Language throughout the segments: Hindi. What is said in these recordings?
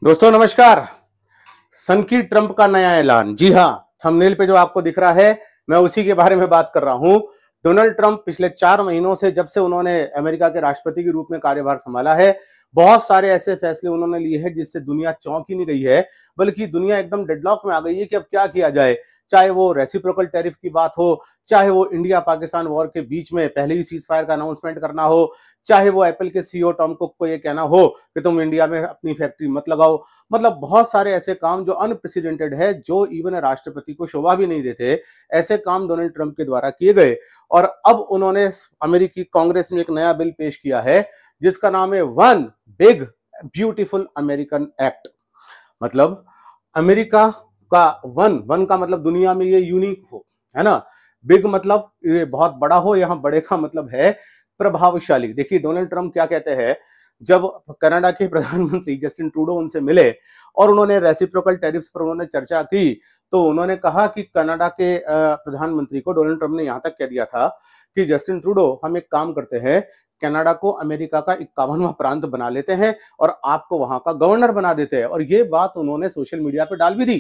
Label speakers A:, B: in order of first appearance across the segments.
A: दोस्तों नमस्कार। सनकी ट्रंप का नया ऐलान। जी हां, थंबनेल पे जो आपको दिख रहा है मैं उसी के बारे में बात कर रहा हूं। डोनाल्ड ट्रंप पिछले 4 महीनों से जब से उन्होंने अमेरिका के राष्ट्रपति के रूप में कार्यभार संभाला है, बहुत सारे ऐसे फैसले उन्होंने लिए हैं जिससे दुनिया चौंक ही नहीं गई है, बल्कि दुनिया एकदम डेडलॉक में आ गई है कि अब क्या किया जाए। चाहे वो रेसिप्रोकल टैरिफ की बात हो, चाहे वो इंडिया पाकिस्तान वॉर के बीच में पहले ही सीज फायर का अनाउंसमेंट करना हो, चाहे वो एप्पल के सीईओ टॉम कुक को ये कहना हो कि तुम इंडिया में अपनी फैक्ट्री मत लगाओ। मतलब बहुत सारे ऐसे काम जो अनप्रेसिडेंटेड है, जो इवन राष्ट्रपति को शोभा भी नहीं देते, ऐसे काम डोनाल्ड ट्रंप के द्वारा किए गए। और अब उन्होंने अमेरिकी कांग्रेस में एक नया बिल पेश किया है जिसका नाम है one big beautiful American act. मतलब अमेरिका का वन वन का मतलब दुनिया में ये यूनिक हो, है ना। बिग मतलब ये बहुत बड़ा हो, यहां बड़े का मतलब है प्रभावशाली। देखिए डोनाल्ड ट्रंप क्या कहते हैं, जब कनाडा के प्रधानमंत्री जस्टिन ट्रूडो उनसे मिले और उन्होंने रेसिप्रोकल टैरिफ्स पर उन्होंने चर्चा की, तो उन्होंने कहा कि कनाडा के प्रधानमंत्री को डोनाल्ड ट्रंप ने यहां तक कह दिया था कि जस्टिन ट्रूडो, हम एक काम करते हैं, कनाडा को अमेरिका का 51वां प्रांत बना लेते हैं और आपको वहां का गवर्नर बना देते हैं। और ये बात उन्होंने सोशल मीडिया पे डाल भी दी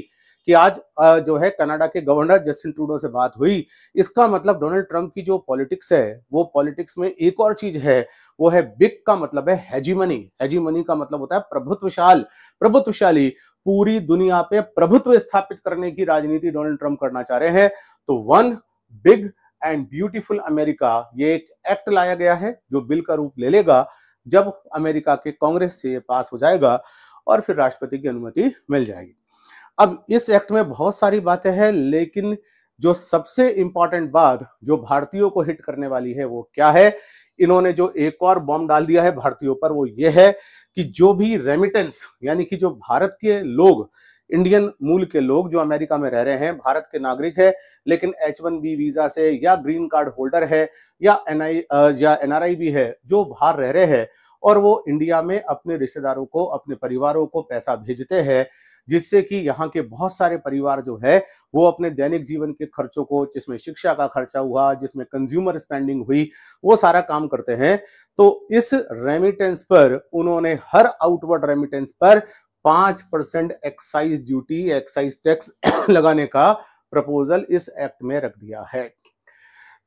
A: कि आज जो है कनाडा के गवर्नर जस्टिन ट्रूडो से बात हुई। इसका मतलब डोनाल्ड ट्रंप की जो पॉलिटिक्स है, वो पॉलिटिक्स में एक और चीज है, वो है बिग का मतलब है हेजीमनी। हेजीमनी का मतलब होता है प्रभुत्वशाली। पूरी दुनिया पे प्रभुत्व स्थापित करने की राजनीति डोनाल्ड ट्रंप करना चाह रहे हैं। तो one big and beautiful America, ये एक एक्ट लाया गया है जो बिल का रूप ले लेगा जब अमेरिका के कांग्रेस से पास हो जाएगा और फिर राष्ट्रपति की अनुमति मिल जाएगी। अब इस एक्ट में बहुत सारी बातें हैं, लेकिन जो सबसे इंपॉर्टेंट बात जो भारतीयों को हिट करने वाली है वो क्या है, इन्होंने जो एक और बॉम्ब डाल दिया है भारतीयों पर, वो ये है कि जो भी रेमिटेंस, यानी कि जो भारत के लोग, इंडियन मूल के लोग जो अमेरिका में रह रहे हैं, भारत के नागरिक है लेकिन H1B वीजा से या ग्रीन कार्ड होल्डर है या NRI भी है, जो बाहर रह रहे हैं और वो इंडिया में अपने रिश्तेदारों को, अपने परिवारों को पैसा भेजते हैं, जिससे कि यहाँ के बहुत सारे परिवार जो है वो अपने दैनिक जीवन के खर्चों को, जिसमें शिक्षा का खर्चा हुआ, जिसमें कंज्यूमर स्पेंडिंग हुई, वो सारा काम करते हैं। तो इस रेमिटेंस पर उन्होंने हर आउटवर्ड रेमिटेंस पर 5% एक्साइज ड्यूटी, एक्साइज टैक्स लगाने का प्रपोजल इस एक्ट में रख दिया है।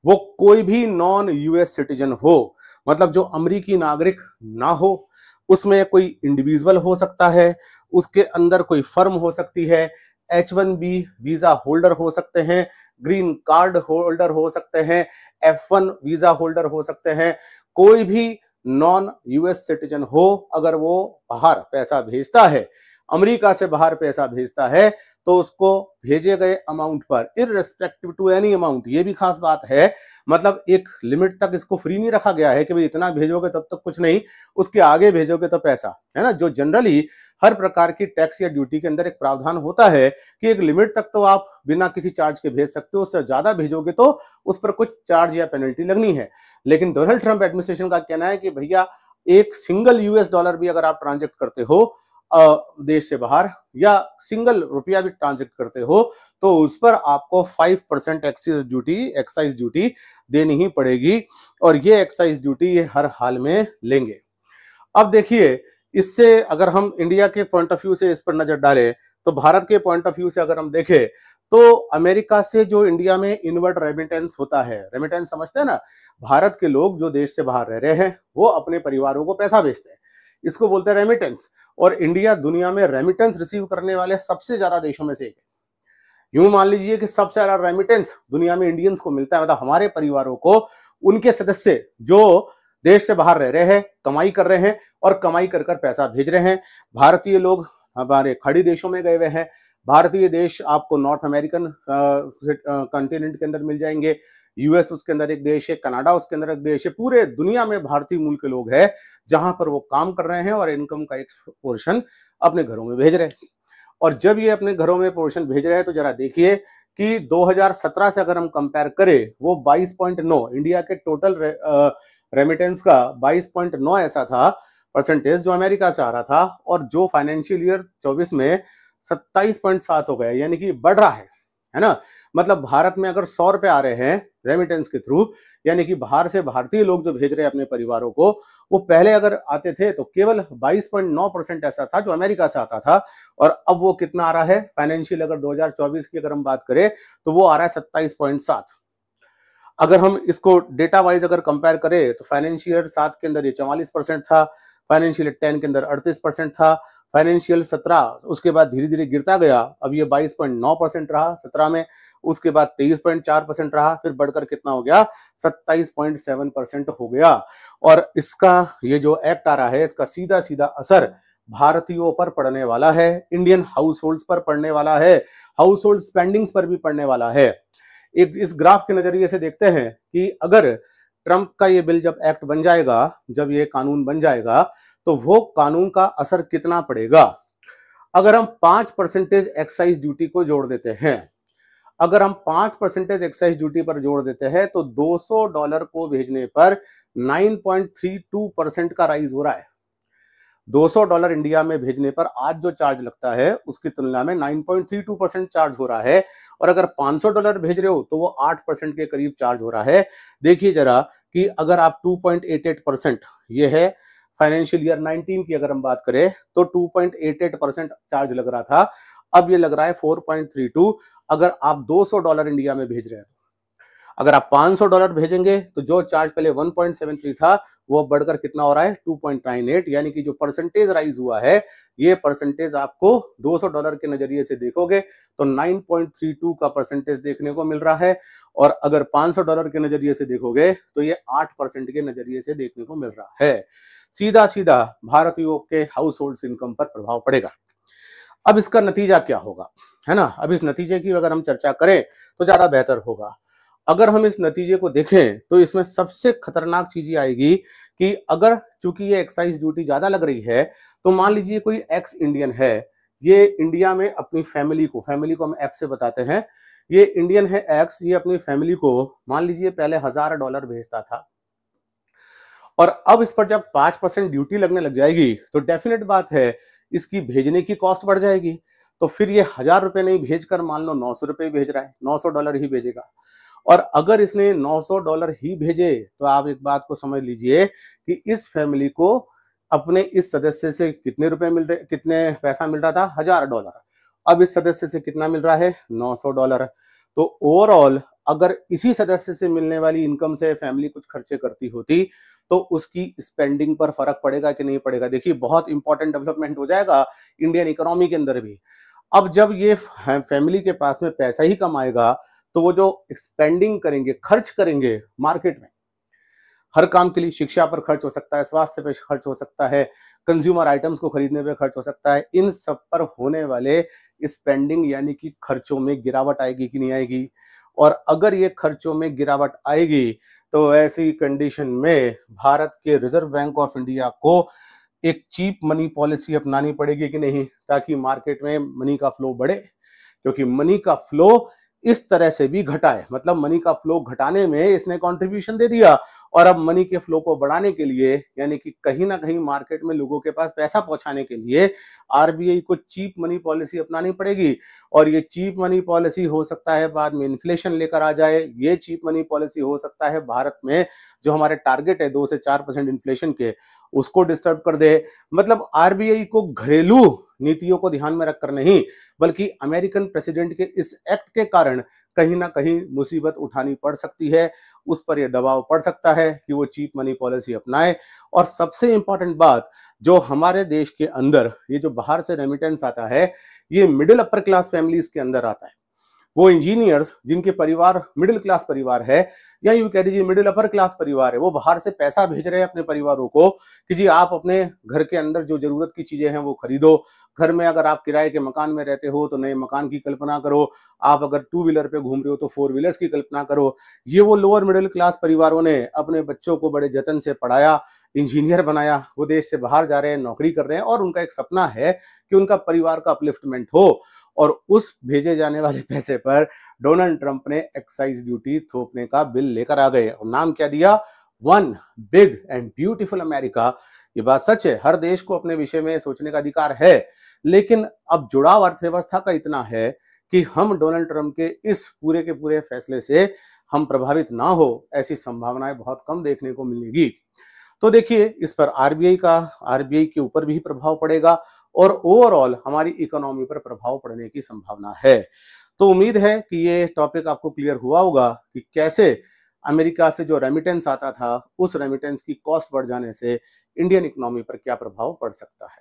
A: वो कोई भी नॉन यूएस सिटीजन हो, मतलब जो अमेरिकी नागरिक ना हो, उसमें कोई इंडिविजुअल हो सकता है, उसके अंदर कोई फर्म हो सकती है, H1B वीजा होल्डर हो सकते हैं, ग्रीन कार्ड होल्डर हो सकते हैं, F1 वीजा होल्डर हो सकते हैं, कोई भी नॉन यूएस सिटीजन हो, अगर वो बाहर पैसा भेजता है, अमेरिका से बाहर पैसा भेजता है, तो उसको भेजे गए अमाउंट पर इररिस्पेक्टिव टू एनी अमाउंट, ये भी खास बात है, मतलब एक लिमिट तक इसको फ्री नहीं रखा गया है कि भाई इतना भेजोगे तब तक कुछ नहीं, उसके आगे भेजोगे तो पैसा, है ना। जो जनरली हर प्रकार की टैक्स या ड्यूटी के अंदर एक प्रावधान होता है कि एक लिमिट तक तो आप बिना किसी चार्ज के भेज सकते हो, उससे ज्यादा भेजोगे तो उस पर कुछ चार्ज या पेनल्टी लगनी है। लेकिन डोनाल्ड ट्रंप एडमिनिस्ट्रेशन का कहना है कि भैया एक सिंगल US डॉलर भी अगर आप ट्रांजेक्ट करते हो देश से बाहर, या सिंगल रुपया भी ट्रांजेक्ट करते हो, तो उस पर आपको 5% एक्साइज ड्यूटी देनी ही पड़ेगी। और ये एक्साइज ड्यूटी ये हर हाल में लेंगे। अब देखिए, इससे अगर हम इंडिया के पॉइंट ऑफ व्यू से इस पर नजर डालें, तो भारत के पॉइंट ऑफ व्यू से अगर हम देखें, तो अमेरिका से जो इंडिया में इनवर्ड रेमिटेंस होता है, रेमिटेंस समझते हैं ना, भारत के लोग जो देश से बाहर रह रहे हैं वो अपने परिवारों को पैसा भेजते हैं, इसको बोलते हैं रेमिटेंस। और इंडिया दुनिया में रेमिटेंस रिसीव करने वाले सबसे ज्यादा देशों में से एक है। यूं मान लीजिए कि सबसे ज्यादा रेमिटेंस दुनिया में इंडियंस को मिलता है, मतलब हमारे परिवारों को, उनके सदस्य जो देश से बाहर रह रहे हैं, कमाई कर रहे हैं और कमाई कर कर पैसा भेज रहे हैं। भारतीय लोग हमारे खड़ी देशों में गए हुए हैं। भारतीय देश आपको नॉर्थ अमेरिकन कॉन्टिनेंट के अंदर मिल जाएंगे, US उसके अंदर एक देश है, कनाडा उसके अंदर एक देश है। पूरे दुनिया में भारतीय मूल के लोग हैं जहां पर वो काम कर रहे हैं और इनकम का एक पोर्शन अपने घरों में भेज रहे हैं। और जब ये अपने घरों में पोर्शन भेज रहे हैं, तो जरा देखिए कि 2017 से अगर हम कंपेयर करें, वो 22.9, इंडिया के टोटल रेमिटेंस का 22.9 ऐसा था परसेंटेज जो अमेरिका से आ रहा था, और जो फाइनेंशियल ईयर 24 में 27.7 हो गया, यानी कि बढ़ रहा है ना। मतलब भारत में अगर 100 रुपए आ रहे हैं रेमिटेंस के थ्रू, यानी कि बाहर से भारतीय लोग जो भेज रहे हैं अपने परिवारों को, वो पहले अगर आते थे तो केवल 22.9% ऐसा था जो अमेरिका से आता था, और अब वो कितना आ रहा है फाइनेंशियल, अगर 2024 की अगर हम बात करें तो वो आ रहा है 27.7। अगर हम इसको डेटा वाइज अगर कंपेयर करें तो फाइनेंशियल 7 के अंदर ये 44% था, फाइनेंशियल 10 के अंदर 38% था, फाइनेंशियल 17 उसके बाद धीरे धीरे गिरता गया, अब ये 22.9% रहा 17 में, उसके बाद 23.4% रहा, फिर बढ़कर कितना हो गया 27.7% हो गया। और इसका ये जो एक्ट आ रहा है इसका सीधा सीधा असर भारतीयों पर पड़ने वाला है, इंडियन हाउस होल्ड्स पर पड़ने वाला है, हाउस होल्ड स्पेंडिंग्स पर भी पड़ने वाला है। एक इस ग्राफ के नजरिए से देखते हैं कि अगर ट्रंप का ये बिल जब एक्ट बन जाएगा, जब ये कानून बन जाएगा, तो वो कानून का असर कितना पड़ेगा। अगर हम 5% एक्साइज ड्यूटी को जोड़ देते हैं, अगर हम 5% एक्साइज ड्यूटी पर जोड़ देते हैं तो $200 को भेजने पर 9.32% का राइज हो रहा है। $200 इंडिया में भेजने पर आज जो चार्ज लगता है उसकी तुलना में 9.32% चार्ज हो रहा है, और अगर $500 भेज रहे हो तो वो 8% के करीब चार्ज हो रहा है। देखिए जरा कि अगर आप 2.88%, ये है फाइनेंशियल ईयर 19 की अगर हम बात करें तो 2.88% चार्ज लग रहा था, अब ये लग रहा है 4.32। अगर आप $200 इंडिया में भेज रहे हैं, अगर आप $500 भेजेंगे तो जो चार्ज पहले 1.73 था वो बढ़कर कितना हो रहा है 2.98, यानी कि जो परसेंटेज राइज हुआ है ये परसेंटेज आपको $200 के नजरिए से देखोगे तो 9.32 का परसेंटेज देखने को मिल रहा है, और अगर $500 के नजरिए से देखोगे तो ये 8% के नजरिए से देखने को मिल रहा है। सीधा सीधा भारतीयों के हाउस होल्ड इनकम पर प्रभाव पड़ेगा। अब इसका नतीजा क्या होगा, है ना, अब इस नतीजे की अगर हम चर्चा करें तो ज्यादा बेहतर होगा। अगर हम इस नतीजे को देखें तो इसमें सबसे खतरनाक चीज ये आएगी कि अगर चूंकि ये एक्साइज ड्यूटी ज्यादा लग रही है, तो मान लीजिए कोई एक्स इंडियन है, ये इंडिया में अपनी फैमिली को हम एफ से बताते हैं, ये इंडियन है एक्स, ये अपनी फैमिली को मान लीजिए पहले $1000 भेजता था, और अब इस पर जब 5% ड्यूटी लगने लग जाएगी तो डेफिनेट बात है इसकी भेजने की कॉस्ट बढ़ जाएगी। तो फिर ये $1000 नहीं भेजकर मान लो $900 भेज रहा है, $900 ही भेजेगा। और अगर इसने $900 ही भेजे तो आप एक बात को समझ लीजिए कि इस फैमिली को अपने इस सदस्य से कितने रुपए मिल रहे, कितने पैसा मिल रहा था $1000, अब इस सदस्य से कितना मिल रहा है $900। तो ओवरऑल अगर इसी सदस्य से मिलने वाली इनकम से फैमिली कुछ खर्चे करती होती तो उसकी स्पेंडिंग पर फर्क पड़ेगा कि नहीं पड़ेगा। देखिए बहुत इंपॉर्टेंट डेवलपमेंट हो जाएगा इंडियन इकोनॉमी के अंदर भी। अब जब ये फैमिली के पास में पैसा ही कम आएगा तो वो जो एक्सपेंडिंग करेंगे, खर्च करेंगे मार्केट में, हर काम के लिए, शिक्षा पर खर्च हो सकता है, स्वास्थ्य पर खर्च हो सकता है, कंज्यूमर आइटम्स को खरीदने पे खर्च हो सकता है, इन सब पर होने वाले स्पेंडिंग यानी कि खर्चों में गिरावट आएगी कि नहीं आएगी। और अगर ये खर्चों में गिरावट आएगी तो ऐसी कंडीशन में भारत के रिजर्व बैंक ऑफ इंडिया को एक चीप मनी पॉलिसी अपनानी पड़ेगी कि नहीं, ताकि मार्केट में मनी का फ्लो बढ़े। क्योंकि मनी का फ्लो इस तरह से भी घटा है, मतलब मनी का फ्लो घटाने में इसने कंट्रीब्यूशन दे दिया, और अब मनी के फ्लो को बढ़ाने के लिए यानी कि कहीं ना कहीं मार्केट में लोगों के पास पैसा पहुंचाने के लिए आरबीआई को चीप मनी पॉलिसी अपनानी पड़ेगी। और ये चीप मनी पॉलिसी हो सकता है बाद में इन्फ्लेशन लेकर आ जाए, ये चीप मनी पॉलिसी हो सकता है भारत में जो हमारे टारगेट है 2 से 4% इन्फ्लेशन के, उसको डिस्टर्ब कर दे। मतलब आरबीआई को घरेलू नीतियों को ध्यान में रखकर नहीं, बल्कि अमेरिकन प्रेसिडेंट के इस एक्ट के कारण कहीं ना कहीं मुसीबत उठानी पड़ सकती है, उस पर यह दबाव पड़ सकता है कि वो चीप मनी पॉलिसी अपनाए। और सबसे इंपॉर्टेंट बात, जो हमारे देश के अंदर ये जो बाहर से रेमिटेंस आता है ये मिडिल अपर क्लास फैमिलीज के अंदर आता है। वो इंजीनियर्स जिनके परिवार मिडिल क्लास परिवार है, या यूं कह दीजिए मिडिल अपर क्लास परिवार है, वो बाहर से पैसा भेज रहे हैं अपने परिवारों को कि जी आप अपने घर के अंदर जो जरूरत की चीजें हैं वो खरीदो। घर में अगर आप किराए के मकान में रहते हो तो नए मकान की कल्पना करो, आप अगर 2 व्हीलर पे घूम रहे हो तो 4 व्हीलर्स की कल्पना करो। ये वो लोअर मिडिल क्लास परिवारों ने अपने बच्चों को बड़े जतन से पढ़ाया, इंजीनियर बनाया, वो देश से बाहर जा रहे हैं, नौकरी कर रहे हैं, और उनका एक सपना है कि उनका परिवार का अपलिफ्टमेंट हो। और उस भेजे जाने वाले पैसे पर डोनाल्ड ट्रंप ने एक्साइज ड्यूटी थोपने का बिल लेकर आ गए, और नाम क्या दिया, one big and beautiful America. ये बात सच है, हर देश को अपने विषय में सोचने का अधिकार है, लेकिन अब जुड़ाव अर्थव्यवस्था का इतना है कि हम डोनाल्ड ट्रंप के इस पूरे के पूरे फैसले से हम प्रभावित ना हो, ऐसी संभावनाएं बहुत कम देखने को मिलेगी। तो देखिए, इस पर आरबीआई के ऊपर भी प्रभाव पड़ेगा और ओवरऑल हमारी इकोनॉमी पर प्रभाव पड़ने की संभावना है। तो उम्मीद है कि ये टॉपिक आपको क्लियर हुआ होगा कि कैसे अमेरिका से जो रेमिटेंस आता था, उस रेमिटेंस की कॉस्ट बढ़ जाने से इंडियन इकोनॉमी पर क्या प्रभाव पड़ सकता है।